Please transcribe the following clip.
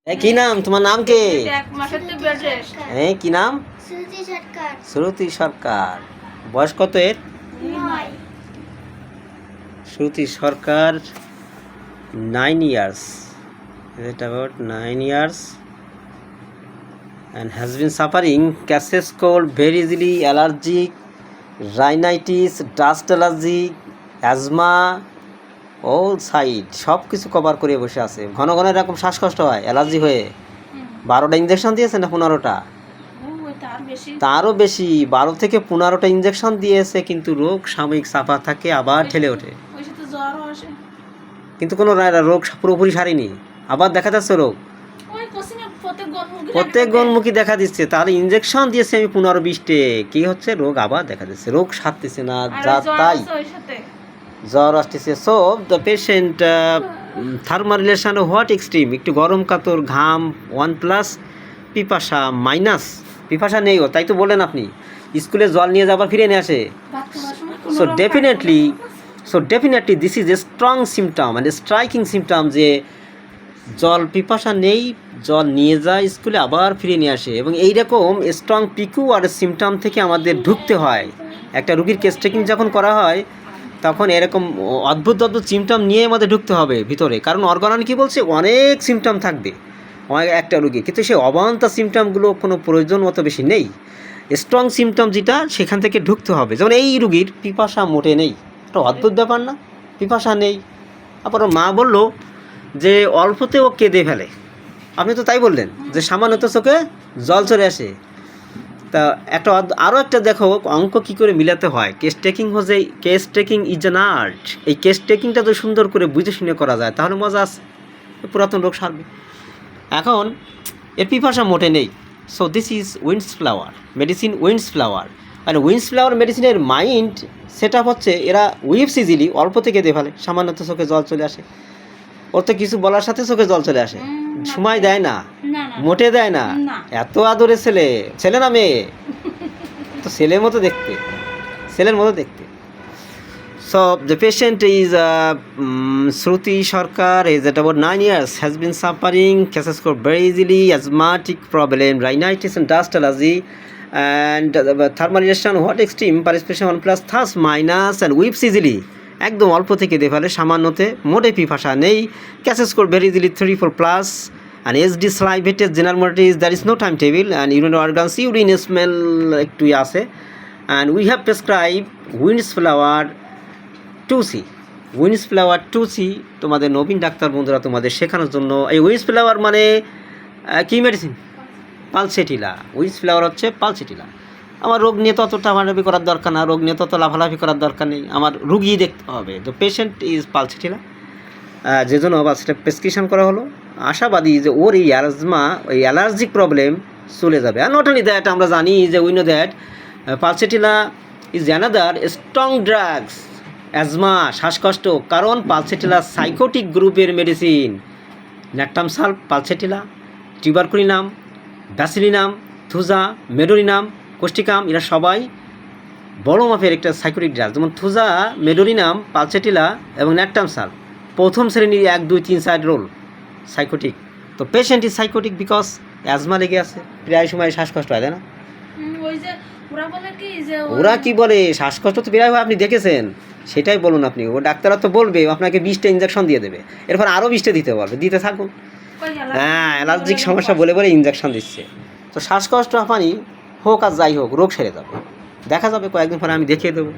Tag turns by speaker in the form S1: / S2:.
S1: কি নাম তোমার? নাম কে? কি নাম? শ্রুতি সরকার। বয়স কত এর? শ্রুতি সরকার 9 years. Is it about 9 years? And has been suffering cases cold, very easily allergic, rhinitis, dust allergy, asthma, all side সব কিছু কভার করে বসে আছে। ঘন ঘন এরকম শ্বাসকষ্ট হয় অ্যালার্জি হয়ে। 12টা ইঞ্জেকশন দিয়েছে না 15টা? তারও বেশি, 12 থেকে 15টা ইঞ্জেকশন দিয়েছে, কিন্তু রোগ সাময়িক চাপা থাকে, আবার ঠেলে ওঠে। কিন্তু কোনো রোগ পুরোপুরি সারেনি, আবার দেখা যাচ্ছে রোগ প্রত্যেক গণমুখী দেখা দিচ্ছে। তাহলে ইঞ্জেকশন দিয়েছে আমি 15-20টে, কি হচ্ছে? রোগ আবার দেখা দিচ্ছে, রোগ সারতেছে না, যা তাই জ্বর আসতেছে। So the patient thermal relation what extreme, একটু গরম কাতর, ঘাম 1+, পিপাসা মাইনাস। পিপাসা নেই ও, তাই তো বললেন আপনি, স্কুলে জল নিয়ে যাবার ফিরে নিয়ে আসে। So definitely this is a strong symptom and striking symptom যে জল পিপাসা নেই, জল নিয়ে যায় স্কুলে, আবার ফিরে নিয়ে আসে। এবং এইরকম স্ট্রং পিকিউ আর সিমটম থেকে আমাদের ঢুকতে হয়। একটা রুগীর কেস টেকিং যখন করা হয় তখন এরকম অদ্ভুত অদ্ভুত সিমটম নিয়ে আমাদের ঢুকতে হবে ভিতরে, কারণ অর্গানান কী বলছে, অনেক সিমটম থাকবে একটা রুগী, কিন্তু সেই অবান্তর সিমটমগুলো কোনো প্রয়োজন অত বেশি নেই। স্ট্রং সিমটম যেটা, সেখান থেকে ঢুকতে হবে। যেমন এই রুগীর পিপাসা মোটে নেই, একটা অদ্ভুত ব্যাপার না? পিপাসা নেই, আবার মা বলল যে অল্পতে ও কেঁদে ফেলে, আপনি তো তাই বললেন যে সামান্যত চোখে জল চলে আসে। তা একটা আরও একটা দেখো অঙ্ক কী করে মিলাতে হয়। Case taking is an art. এই কেস টেকিংটা তো সুন্দর করে বুঝে শুনে করা যায়, তাহলে মজা আছে, পুরাতন রোগ সারবে। এখন এর পিপাসা মোটে নেই। So this is winds flower medicine, winds flower. আর উইন্ডস ফ্লাওয়ার মেডিসিনের মাইন্ড সেট আপ হচ্ছে, এরা উইপস ইজিলি, অল্প থেকে দিয়ে ফেলে, সামান্যত চোখে জল চলে আসে। ওর তো কিছু বলার সাথে চোখে জল চলে আসে, সময় দেয় না, মোটে দেয় না। এত আদরে ছেলে, ছেলে না মেয়ে, তো ছেলের মতো দেখতে। So the patient is Shruti Sarkar, is at about 9 years, has been suffering cases cold very easily, asthmatic problem, rhinitis and dust allergy, and thermal reaction hot extreme, perspiration 1+, thus minus, and weeps easily. একদম অল্প থেকে দিয়ে ফেলে, সামান্যতে, মোটে পিপাসা নেই, cases cold very easily 3-4+, and SD salivated general motility, there is no timetable, and urinary organs urine smell একটু আছে, and we have prescribed winds flower 2C, winds flower 2C তোমাদের নবীন ডাক্তার বন্ধুরা তোমাদের শেখানোর জন্য। এই উইন্ডস ফ্লাওয়ার মানে কী medicine? Pulsatilla. Winds flower হচ্ছে পালসেটিলা। আমার রোগ নিয়ে তত টাভাটাভি করার দরকার না, রোগ নিয়ে তত লাফালাফি করার দরকার নেই, আমার রুগী দেখতে হবে। তো পেশেন্ট ইজ পালসেটিলা, যে জন্য সেটা প্রেসক্রিপশন করা হলো। আশাবাদী যে ওর এই অ্যালার্জিক প্রবলেম চলে যাবে। আর নট অনলি দ্যাট, আমরা জানি যে we know that pulsatilla is another strong drugs, asthma, শ্বাসকষ্ট, কারণ পালসেটিলা সাইকোটিক গ্রুপের মেডিসিন। ন্যাট্টামসাল, pulsatilla, tuberculinum, bacillinum, thuja, medorrhinum, causticum, এরা সবাই বড় মাপের একটা সাইকোটিক ড্রাগ। যেমন থুজা, মেডোরিনাম, পালসেটিলা এবং ন্যাট্টামসাল প্রথম শ্রেণীর 1, 2, 3, 4 রোল সাইকোটিক। তো patient is sycotic because asthma লেগে আছে, প্রায় সময় শ্বাসকষ্ট হয়, তাই না? ওরা কি বলে, শ্বাসকষ্ট তো প্রায় হয়, আপনি দেখেছেন, সেটাই বলুন আপনি। ও ডাক্তাররা তো বলবে আপনাকে 20টা ইঞ্জেকশন দিয়ে দেবে, এরপর আরও 20টা দিতে বলবে, দিতে থাকুন। হ্যাঁ, অ্যালার্জিক সমস্যা বলে ইঞ্জেকশন দিচ্ছে। তো শ্বাসকষ্ট হাঁপানি হোক আর যাই হোক, রোগ সেরে যাবে, দেখা যাবে কয়েকদিন পরে, আমি দেখিয়ে দেবো।